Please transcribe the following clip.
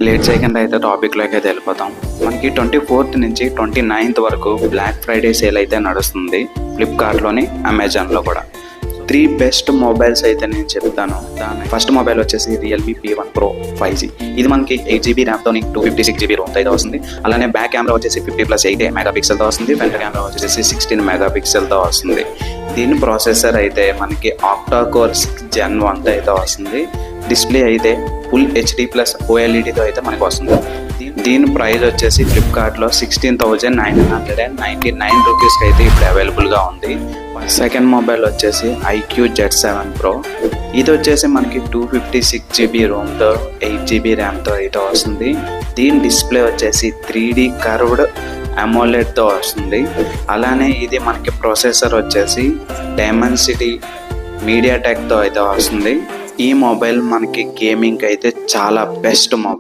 Late చేయకుండా అయితే టాపిక్లోకి అయితే వెళ్ళిపోతాం. మనకి 24th నుంచి 29th వరకు బ్లాక్ ఫ్రైడే సేల్ అయితే నడుస్తుంది ఫ్లిప్కార్ట్లోని, అమెజాన్లో కూడా. 3 బెస్ట్ మొబైల్స్ అయితే నేను చెప్తాను. దాని ఫస్ట్ మొబైల్ వచ్చేసి రియల్మీ P1 Pro 5G. ఇది మనకి 8GB ర్యామ్తో 256GB రోమ్తో అయితే వస్తుంది. అలానే బ్యాక్ కెమెరా వచ్చేసి 50+8 మెగాపిక్సెల్తో వస్తుంది. ఫ్రంట్ కెమెరా వచ్చేసి 16 మెగాపిక్సెల్తో వస్తుంది. దీని ప్రాసెసర్ అయితే మనకి ఆక్టా కోర్ 6 Gen 1తో అయితే వస్తుంది. డిస్ప్లే అయితే ఫుల్ HD+ OLEDతో అయితే మనకు వస్తుంది. దీని ప్రైస్ వచ్చేసి ఫ్లిప్కార్ట్లో 16,999 రూపీస్కి అయితే ఇప్పుడు అవైలబుల్గా ఉంది. సెకండ్ మొబైల్ వచ్చేసి iQ Z7 Pro. ఇది వచ్చేసి మనకి 256GB రోమ్తో 8GB ర్యామ్తో అయితే వస్తుంది. దీని డిస్ప్లే వచ్చేసి 3D కర్వ్డ్ అమోలెడ్తో వస్తుంది. అలానే ఇది మనకి ప్రాసెసర్ వచ్చేసి డైమెన్సిటీ మీడియాటెక్తో అయితే వస్తుంది. ఈ మొబైల్ మనకి గేమింగ్ అయితే చాలా బెస్ట్ మొబైల్.